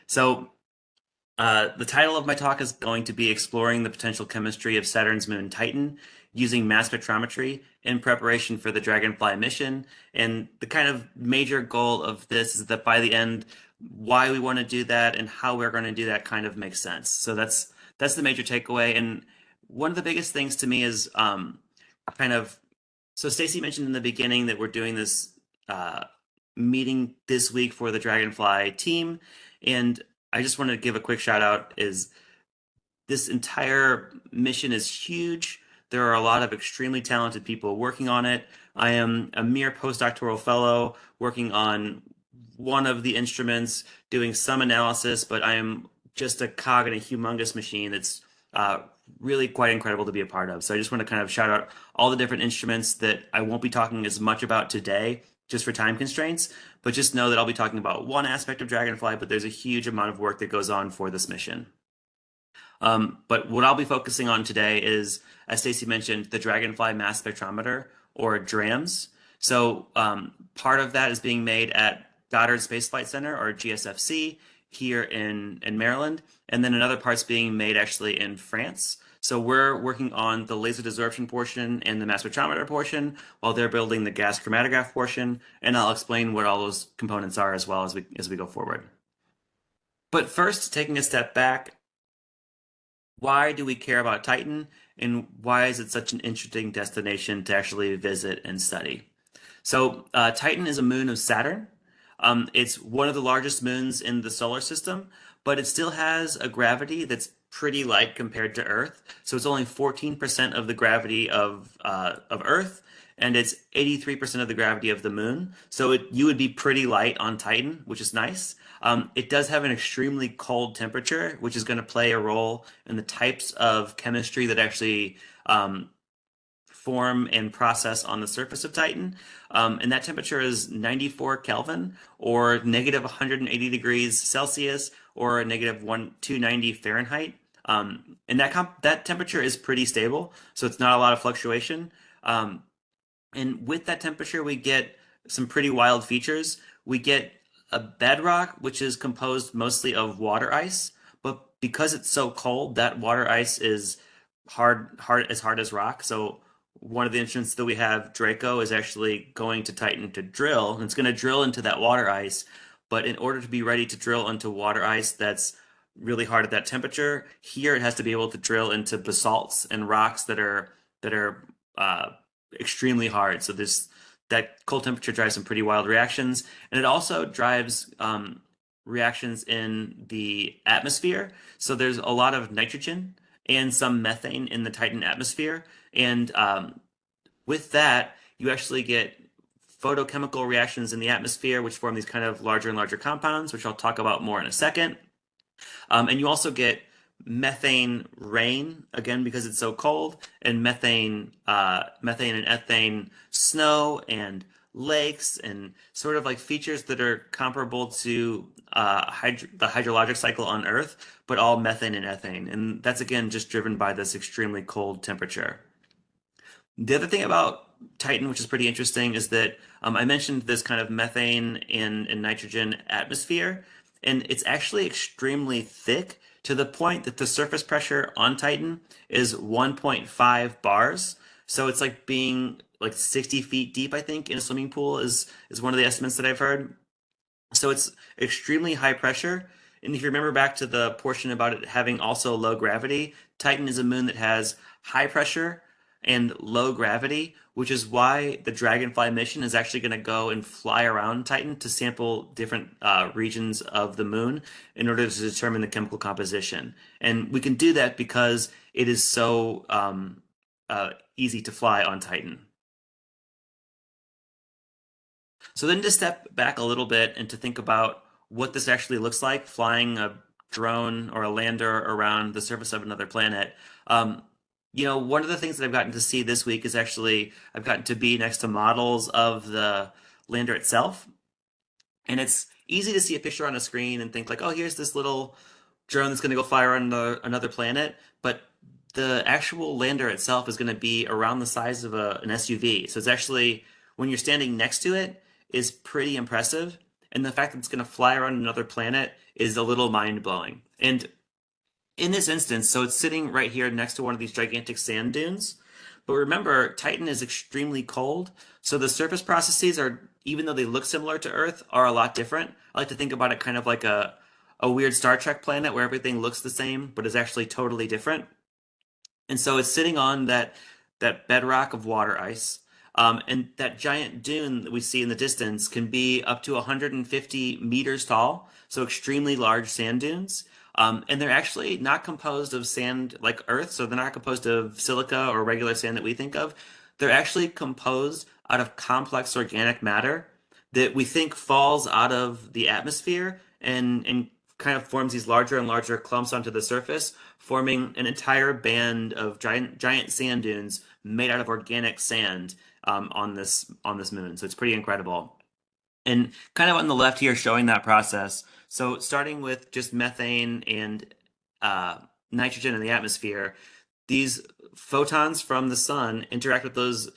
So, the title of my talk is going to be exploring the potential chemistry of Saturn's moon Titan using mass spectrometry in preparation for the Dragonfly mission. And the kind of major goal of this is that by the end, why we want to do that and how we're going to do that kind of makes sense. So that's the major takeaway. And one of the biggest things to me is kind of so Stacy mentioned in the beginning that we're doing this uh, meeting this week for the Dragonfly team, and I just want to give a quick shout out. Is this entire mission is huge. There are a lot of extremely talented people working on it. I am a mere postdoctoral fellow working on one of the instruments, doing some analysis, but I am just a cog in a humongous machine that's uh, really quite incredible to be a part of. So I just want to kind of shout out all the different instruments that I won't be talking as much about today, just for time constraints, but just know that I'll be talking about one aspect of Dragonfly, but there's a huge amount of work that goes on for this mission. But what I'll be focusing on today is, as Stacy mentioned, the Dragonfly Mass Spectrometer, or DraMS. So part of that is being made at Goddard Space Flight Center, or GSFC, here in Maryland, and then another part's being made actually in France. So we're working on the laser desorption portion and the mass spectrometer portion, while they're building the gas chromatograph portion, and I'll explain what all those components are as well as we go forward. But first, taking a step back, why do we care about Titan, and why is it such an interesting destination to actually visit and study? So, Titan is a moon of Saturn. It's one of the largest moons in the solar system, but it still has a gravity that's pretty light compared to Earth. So it's only 14% of the gravity of Earth, and it's 83% of the gravity of the moon. So you would be pretty light on Titan, which is nice. It does have an extremely cold temperature, which is going to play a role in the types of chemistry that actually form and process on the surface of Titan. And that temperature is 94 Kelvin, or negative 180 degrees Celsius, or negative 290 Fahrenheit. And that temperature is pretty stable, so it's not a lot of fluctuation. And with that temperature, we get some pretty wild features. We get a bedrock, which is composed mostly of water ice, but because it's so cold, that water ice is hard as rock. So one of the instruments that we have, Draco, is actually going to Titan to drill, and it's going to drill into that water ice. But in order to be ready to drill into water ice that's really hard at that temperature, here it has to be able to drill into basalts and rocks that are extremely hard. So this that cold temperature drives some pretty wild reactions, and it also drives reactions in the atmosphere. So there's a lot of nitrogen and some methane in the Titan atmosphere, and with that, you actually get photochemical reactions in the atmosphere, which form these kind of larger and larger compounds, which I'll talk about more in a second. And you also get methane rain, again, because it's so cold, and methane and ethane snow and lakes, and sort of like features that are comparable to the hydrologic cycle on Earth, but all methane and ethane. And that's again just driven by this extremely cold temperature. The other thing about Titan, which is pretty interesting, is that I mentioned this kind of methane and nitrogen atmosphere, and it's actually extremely thick to the point that the surface pressure on Titan is 1.5 bars. So it's like being like 60 feet deep, I think, in a swimming pool is one of the estimates that I've heard. So it's extremely high pressure. And if you remember back to the portion about it having also low gravity, Titan is a moon that has high pressure and low gravity, which is why the Dragonfly mission is actually going to go and fly around Titan to sample different regions of the moon in order to determine the chemical composition. And we can do that because it is so easy to fly on Titan. So then to step back a little bit and to think about what this actually looks like flying a drone or a lander around the surface of another planet. One of the things that I've gotten to see this week is actually I've gotten to be next to models of the lander itself. And it's easy to see a picture on a screen and think like, oh, here's this little drone that's going to go fly around another planet. But the actual lander itself is going to be around the size of an SUV. So it's actually, when you're standing next to it, is pretty impressive. and the fact that it's going to fly around another planet is a little mind-blowing. And in this instance, so it's sitting right here next to one of these gigantic sand dunes. But remember, Titan is extremely cold, so the surface processes are, even though they look similar to Earth, are a lot different. I like to think about it kind of like a weird Star Trek planet where everything looks the same, but is actually totally different. And so it's sitting on that bedrock of water ice. And that giant dune that we see in the distance can be up to 150 meters tall, so extremely large sand dunes. And they're actually not composed of sand like Earth, so they're not composed of silica or regular sand that we think of. They're actually composed out of complex organic matter that we think falls out of the atmosphere and kind of forms these larger and larger clumps onto the surface, forming an entire band of giant sand dunes made out of organic sand on this moon. So it's pretty incredible. And kind of on the left here, showing that process. So starting with just methane and nitrogen in the atmosphere, these photons from the sun interact with those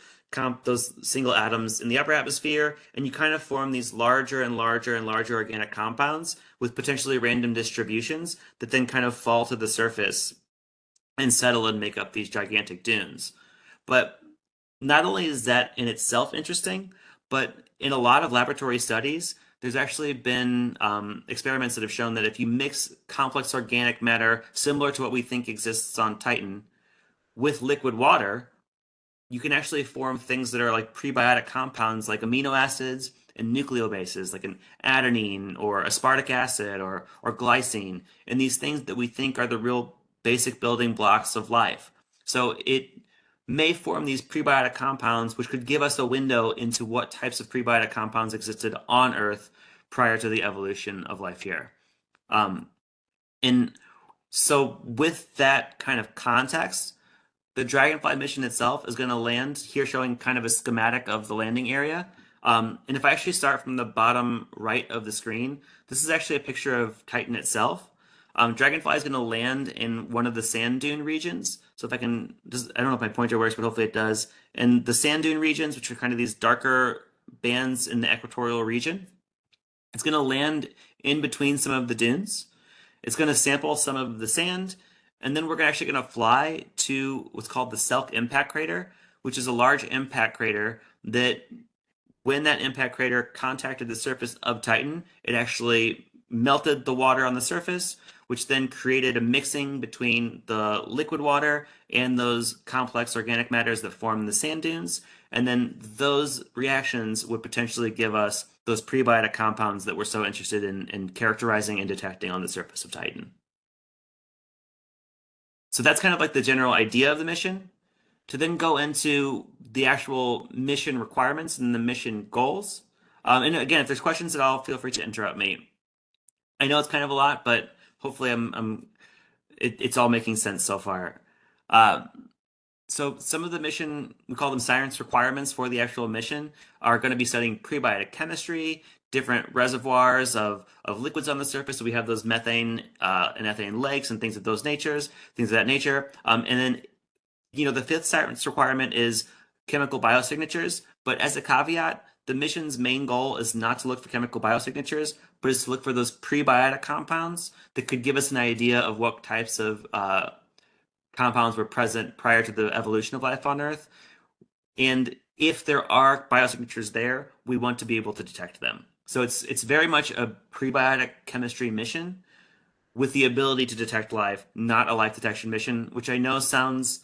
single atoms in the upper atmosphere, and you kind of form these larger and larger and larger organic compounds with potentially random distributions that then kind of fall to the surface and settle and make up these gigantic dunes. But not only is that in itself interesting, but in a lot of laboratory studies, there's actually been experiments that have shown that if you mix complex organic matter similar to what we think exists on Titan with liquid water, you can actually form things that are like prebiotic compounds like amino acids and nucleobases, like an adenine or aspartic acid or glycine, and these things that we think are the real basic building blocks of life. So it may form these prebiotic compounds, which could give us a window into what types of prebiotic compounds existed on Earth prior to the evolution of life here. And so with that kind of context, the Dragonfly mission itself is going to land here, showing kind of a schematic of the landing area. And if I actually start from the bottom right of the screen, this is actually a picture of Titan itself. Dragonfly is going to land in one of the sand dune regions. So if I can, I don't know if my pointer works, but hopefully it does. And the sand dune regions, which are kind of these darker bands in the equatorial region, it's going to land in between some of the dunes. It's going to sample some of the sand, and then we're actually going to fly to what's called the Selk impact crater, which is a large impact crater that when that impact crater contacted the surface of Titan, it actually melted the water on the surface, which then created a mixing between the liquid water and those complex organic matters that form the sand dunes. And then those reactions would potentially give us those prebiotic compounds that we're so interested in characterizing and detecting on the surface of Titan. So that's kind of like the general idea of the mission. To then go into the actual mission requirements and the mission goals. And again, if there's questions at all, feel free to interrupt me. I know it's kind of a lot, but hopefully it's all making sense so far. So some of the mission, we call them science requirements for the actual mission, are going to be studying prebiotic chemistry, different reservoirs of liquids on the surface. So we have those methane and ethane lakes and things of that nature. And then, the fifth science requirement is chemical biosignatures. But as a caveat, the mission's main goal is not to look for chemical biosignatures, but is to look for those prebiotic compounds that could give us an idea of what types of compounds were present prior to the evolution of life on Earth. And if there are biosignatures there, we want to be able to detect them. So it's very much a prebiotic chemistry mission with the ability to detect life, not a life detection mission, which I know sounds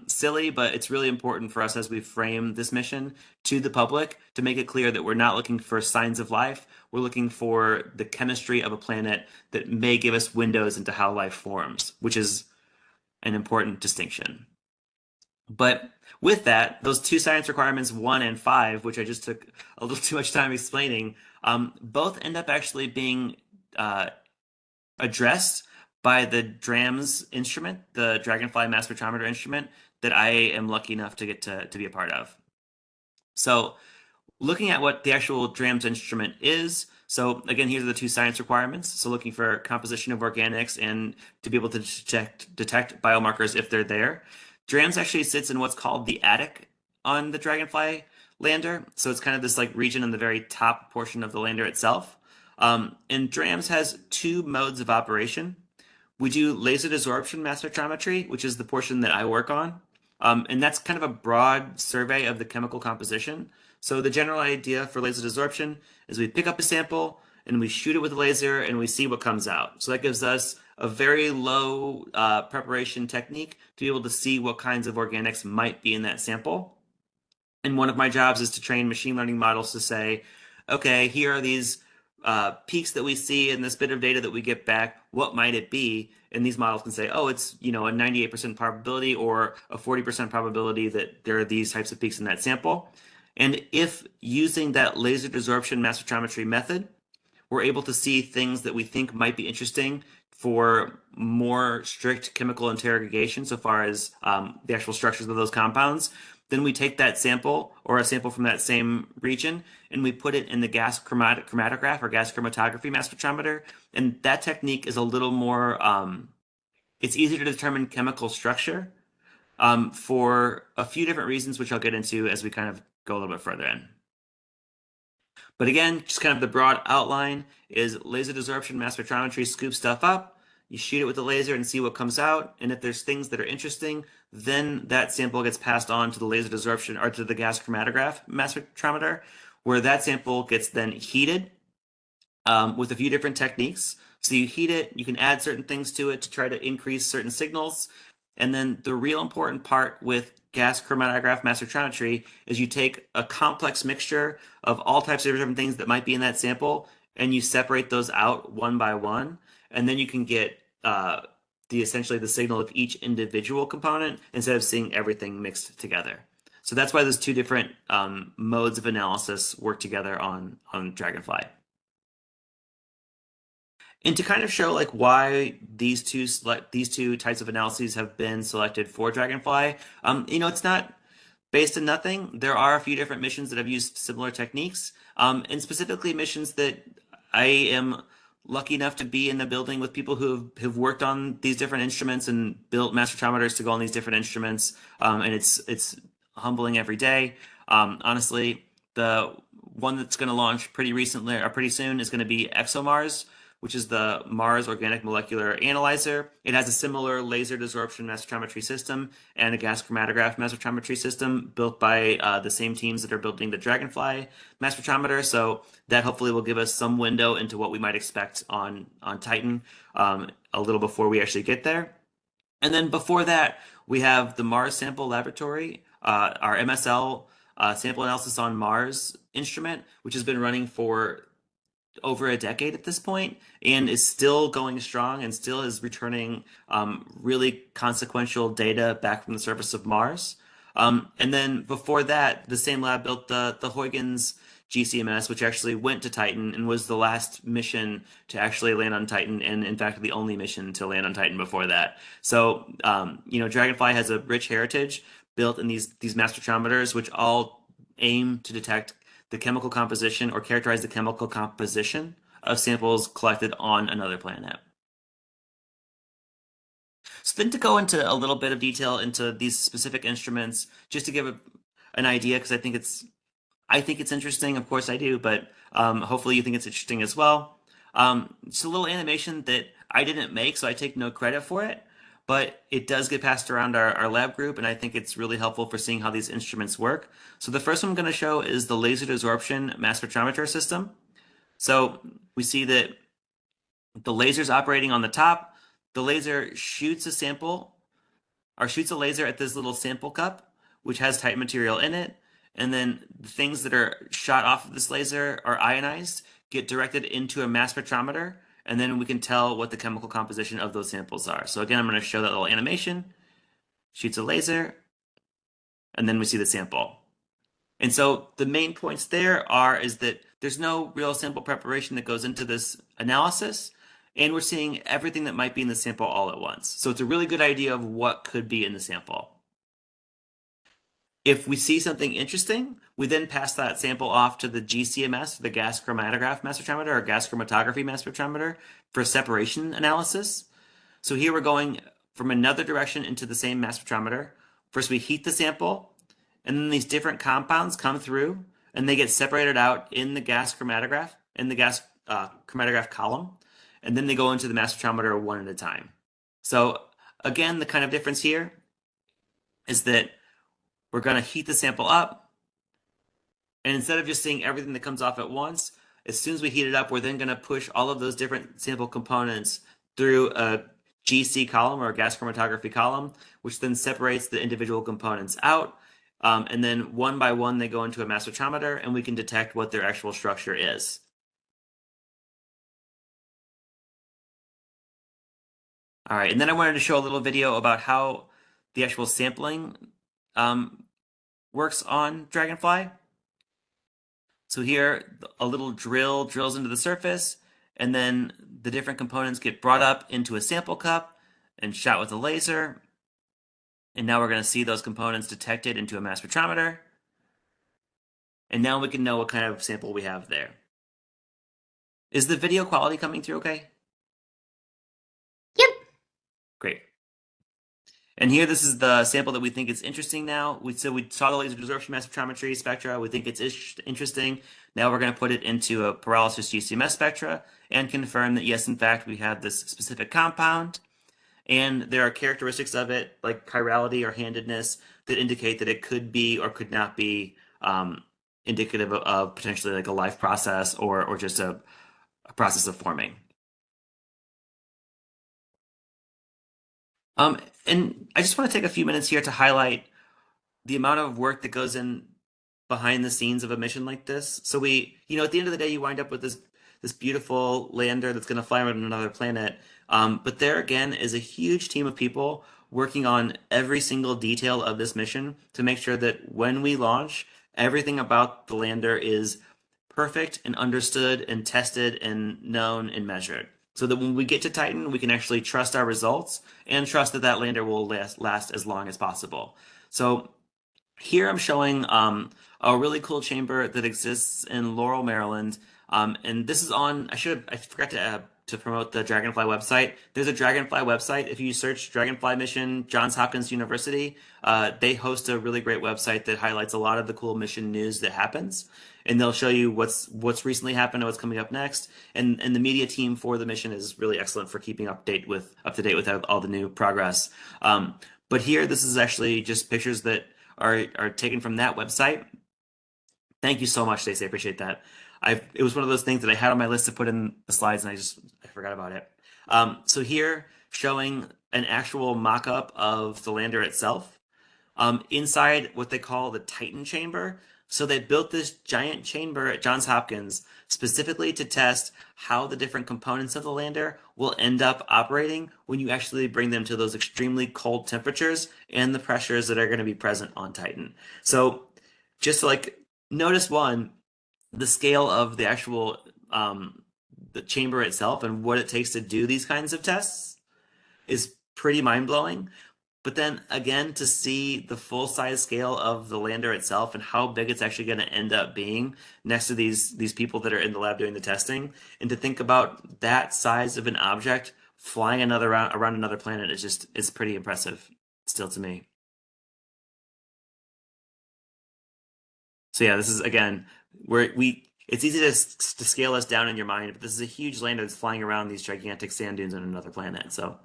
silly, but it's really important for us as we frame this mission to the public to make it clear that we're not looking for signs of life. We're looking for the chemistry of a planet that may give us windows into how life forms, which is an important distinction. But with that, those two science requirements, 1 and 5, which I just took a little too much time explaining, both end up actually being addressed by the DraMS instrument, the Dragonfly Mass Spectrometer instrument, that I am lucky enough to get to be a part of. So looking at what the actual DraMS instrument is, so again, here are the two science requirements. So looking for composition of organics and to be able to detect biomarkers if they're there. DraMS actually sits in what's called the attic on the Dragonfly lander. So it's kind of this like region in the very top portion of the lander itself. And DraMS has two modes of operation. We do laser desorption mass spectrometry, which is the portion that I work on. And that's kind of a broad survey of the chemical composition. So the general idea for laser desorption is we pick up a sample and we shoot it with a laser and we see what comes out. So that gives us a very low preparation technique to be able to see what kinds of organics might be in that sample. And one of my jobs is to train machine learning models to say, okay, here are these peaks that we see in this bit of data that we get back. What might it be? And these models can say, oh, it's a 98% probability or a 40% probability that there are these types of peaks in that sample. And if using that laser desorption mass spectrometry method, we're able to see things that we think might be interesting for more strict chemical interrogation so far as the actual structures of those compounds, then we take that sample or a sample from that same region and we put it in the gas chromatograph or gas chromatography mass spectrometer. And that technique is a little more, it's easier to determine chemical structure for a few different reasons, which I'll get into as we kind of go a little bit further in. But again, just kind of the broad outline is laser desorption mass spectrometry scoops stuff up. You shoot it with the laser and see what comes out. And if there's things that are interesting, then that sample gets passed on to the laser desorption or to the gas chromatograph mass spectrometer, where that sample gets then heated with a few different techniques. So you heat it, you can add certain things to it to try to increase certain signals. And then the real important part with gas chromatograph mass spectrometry is you take a complex mixture of all types of different things that might be in that sample, and you separate those out one by one, and then you can get essentially the signal of each individual component instead of seeing everything mixed together. So that's why those two different modes of analysis work together on Dragonfly. And to kind of show like why these two types of analyses have been selected for Dragonfly, it's not based on nothing. There are a few different missions that have used similar techniques, and specifically missions that I am lucky enough to be in the building with people who have worked on these different instruments and built mass spectrometers to go on these different instruments, and it's humbling every day. Honestly, the one that's going to launch pretty recently or pretty soon is going to be ExoMars, which is the Mars Organic Molecular Analyzer. It has a similar laser desorption mass spectrometry system and a gas chromatograph mass spectrometry system built by the same teams that are building the Dragonfly mass spectrometer. So that hopefully will give us some window into what we might expect on Titan a little before we actually get there. And then before that, we have the Mars Sample Laboratory, our MSL sample analysis on Mars instrument, which has been running for over a decade at this point and is still going strong and still is returning really consequential data back from the surface of Mars. And then before that, the same lab built the Huygens GCMS, which actually went to Titan and was the last mission to actually land on Titan, and in fact the only mission to land on Titan before that. So Dragonfly has a rich heritage built in these mass spectrometers, which all aim to detect the chemical composition or characterize the chemical composition of samples collected on another planet. So then to go into a little bit of detail into these specific instruments, just to give an idea, because I think it's interesting. Of course I do, but hopefully you think it's interesting as well. It's a little animation that I didn't make, so I take no credit for it, but it does get passed around our lab group, and I think it's really helpful for seeing how these instruments work. So the first one I'm going to show is the laser desorption mass spectrometer system. So we see that the laser's operating on the top. The laser shoots a sample, or shoots a laser at this little sample cup, which has Titan material in it. And then the things that are shot off of this laser are ionized, get directed into a mass spectrometer, and then we can tell what the chemical composition of those samples are. So again, I'm going to show that little animation. Shoots a laser, and then we see the sample. And so the main points there is that there's no real sample preparation that goes into this analysis, and we're seeing everything that might be in the sample all at once. So it's a really good idea of what could be in the sample. If we see something interesting, we then pass that sample off to the GCMS, the gas chromatograph mass spectrometer, or gas chromatography mass spectrometer, for separation analysis. So here we're going from another direction into the same mass spectrometer. First, we heat the sample, and then these different compounds come through and they get separated out in the gas chromatograph, in the gas chromatograph column, and then they go into the mass spectrometer one at a time. So again, the kind of difference here is that we're going to heat the sample up, and instead of just seeing everything that comes off at once, as soon as we heat it up, we're then going to push all of those different sample components through a GC column or a gas chromatography column, which then separates the individual components out. And then one by one, they go into a mass spectrometer, and we can detect what their actual structure is. All right, and then I wanted to show a little video about how the actual sampling works on Dragonfly. So here, a little drill drills into the surface, and then the different components get brought up into a sample cup and shot with a laser. And now we're going to see those components detected into a mass spectrometer. And now we can know what kind of sample we have there. Is the video quality coming through okay? Yep. Great. And here, this is the sample that we think is interesting now. We saw the laser absorption mass spectrometry spectra. We think it's interesting. Now we're going to put it into a pyrolysis GCMS spectra and confirm that, yes, in fact, we have this specific compound. And there are characteristics of it, like chirality or handedness, that indicate that it could be or could not be indicative of potentially like a life process or just a process of forming. And I just want to take a few minutes here to highlight the amount of work that goes in behind the scenes of a mission like this. So we, at the end of the day, you wind up with this beautiful lander that's going to fly around another planet. But there again is a huge team of people working on every single detail of this mission to make sure that when we launch, everything about the lander is perfect and understood and tested and known and measured. So that when we get to Titan, we can actually trust our results and trust that that lander will last as long as possible. So here I'm showing a really cool chamber that exists in Laurel, Maryland. And this is on, I forgot to promote the Dragonfly website. There's a Dragonfly website. If you search Dragonfly mission, Johns Hopkins University, they host a really great website that highlights a lot of the cool mission news that happens. And they'll show you what's recently happened and what's coming up next. And the media team for the mission is really excellent for keeping up to date with all the new progress. But here, this is actually just pictures that are taken from that website. Thank you so much, Stacey. I appreciate that. It was one of those things that I had on my list to put in the slides, and I forgot about it. So here, showing an actual mock-up of the lander itself. Inside what they call the Titan chamber. So they built this giant chamber at Johns Hopkins specifically to test how the different components of the lander will end up operating when you actually bring them to those extremely cold temperatures and the pressures that are going to be present on Titan. So just like notice one, the scale of the actual the chamber itself and what it takes to do these kinds of tests is pretty mind-blowing. But then again, to see the full size scale of the lander itself and how big it's actually going to end up being next to these people that are in the lab doing the testing, and to think about that size of an object flying around another planet is pretty impressive still to me. So yeah, this is again where it's easy to scale us down in your mind, but this is a huge lander that's flying around these gigantic sand dunes on another planet. So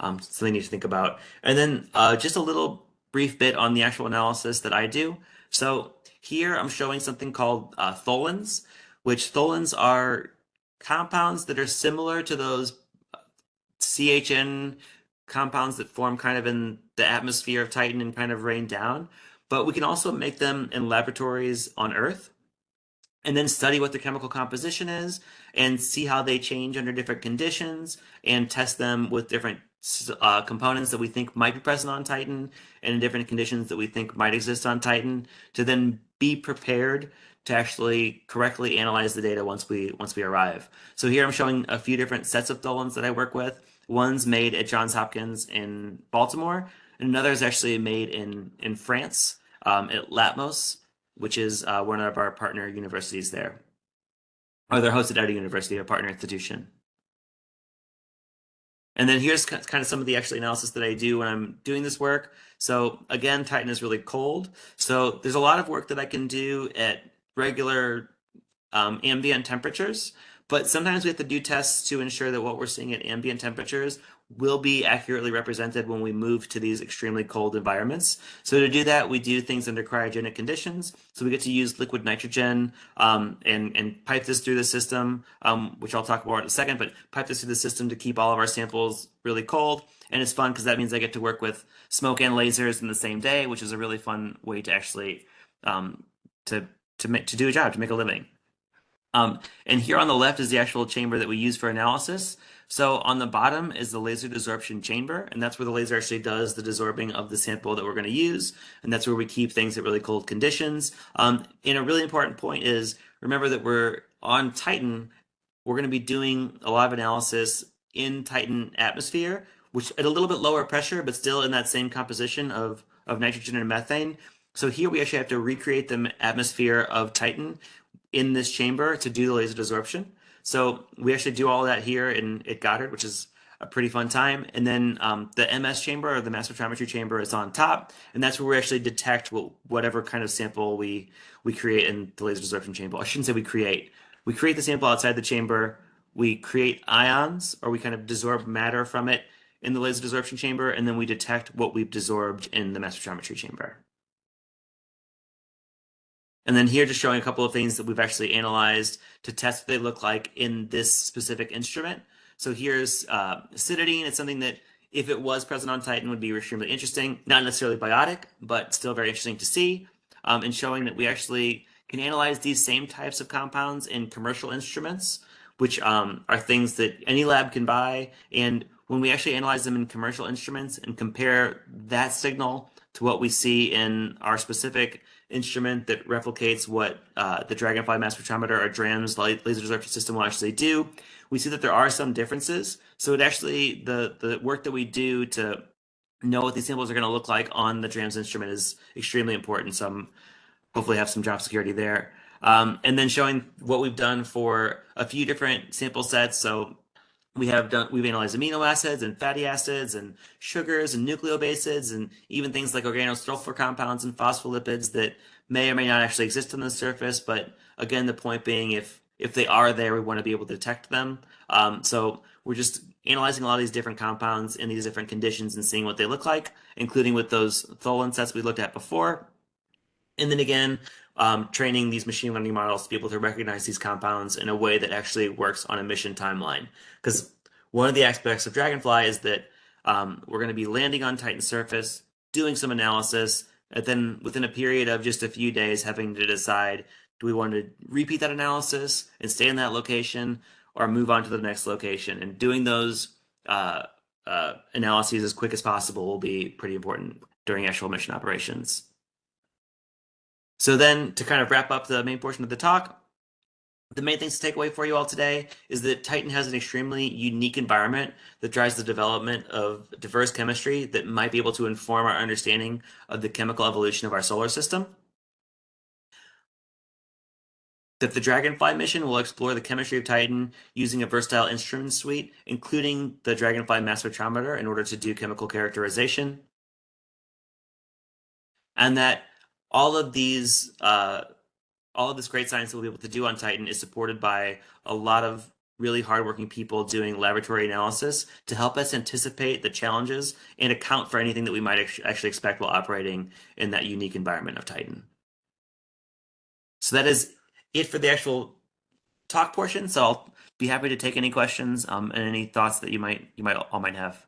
something you need to think about. And then just a little brief bit on the actual analysis that I do. So here I'm showing something called Tholins, which Tholins are compounds that are similar to those CHN compounds that form kind of in the atmosphere of Titan and kind of rain down. But we can also make them in laboratories on Earth and then study what the chemical composition is and see how they change under different conditions and test them with different components that we think might be present on Titan and in different conditions that we think might exist on Titan to then be prepared to actually correctly analyze the data once we arrive. So here I'm showing a few different sets of Tholins that I work with. One's made at Johns Hopkins in Baltimore, and another is actually made in France at Latmos, which is one of our partner universities there. Or they're hosted at a university, a partner institution. And then here's kind of some of the actual analysis that I do when I'm doing this work. So again, Titan is really cold. So there's a lot of work that I can do at regular ambient temperatures, but sometimes we have to do tests to ensure that what we're seeing at ambient temperatures will be accurately represented when we move to these extremely cold environments. So to do that, we do things under cryogenic conditions. So we get to use liquid nitrogen and pipe this through the system, which I'll talk about in a second, but pipe this through the system to keep all of our samples really cold. And it's fun because that means I get to work with smoke and lasers in the same day, which is a really fun way to actually to do a job, to make a living. And here on the left is the actual chamber that we use for analysis. So on the bottom is the laser desorption chamber, and that's where the laser actually does the desorbing of the sample that we're going to use, and that's where we keep things at really cold conditions. And a really important point is, remember that we're on Titan, we're going to be doing a lot of analysis in Titan atmosphere, which at a little bit lower pressure, but still in that same composition of nitrogen and methane. So here we actually have to recreate the atmosphere of Titan in this chamber to do the laser desorption. So we actually do all that here at Goddard, which is a pretty fun time. And then the MS chamber, or the mass spectrometry chamber, is on top, and that's where we actually detect whatever kind of sample we create in the laser desorption chamber. I shouldn't say we create. We create the sample outside the chamber. We create ions, or we kind of desorb matter from it in the laser desorption chamber, and then we detect what we've desorbed in the mass spectrometry chamber. And then here just showing a couple of things that we've actually analyzed to test what they look like in this specific instrument. So here's citidine. It's something that, if it was present on Titan, would be extremely interesting. Not necessarily biotic, but still very interesting to see. And showing that we actually can analyze these same types of compounds in commercial instruments, which are things that any lab can buy. And when we actually analyze them in commercial instruments and compare that signal to what we see in our specific instrument that replicates what the Dragonfly Mass Spectrometer, or DraMS laser desorption system, will actually do, we see that there are some differences. So it actually, the work that we do to know what these samples are going to look like on the DraMS instrument is extremely important. So hopefully have some job security there. And then showing what we've done for a few different sample sets. So we've analyzed amino acids and fatty acids and sugars and nucleobases and even things like organosulfur compounds and phospholipids that may or may not actually exist on the surface. But again, the point being, if they are there, we want to be able to detect them. So we're just analyzing a lot of these different compounds in these different conditions and seeing what they look like, including with those Tholin sets we looked at before. And then again, training these machine learning models to be able to recognize these compounds in a way that actually works on a mission timeline. Because one of the aspects of Dragonfly is that we're going to be landing on Titan's surface, doing some analysis, and then within a period of just a few days having to decide, do we want to repeat that analysis and stay in that location, or move on to the next location? And doing those analyses as quick as possible will be pretty important during actual mission operations. So then, to kind of wrap up the main portion of the talk, the main things to take away for you all today is that Titan has an extremely unique environment that drives the development of diverse chemistry that might be able to inform our understanding of the chemical evolution of our solar system. That the Dragonfly mission will explore the chemistry of Titan using a versatile instrument suite, including the Dragonfly Mass Spectrometer, in order to do chemical characterization. And that all of this great science that we'll be able to do on Titan is supported by a lot of really hardworking people doing laboratory analysis to help us anticipate the challenges and account for anything that we might actually expect while operating in that unique environment of Titan. So that is it for the actual talk portion. So I'll be happy to take any questions and any thoughts that you might all have.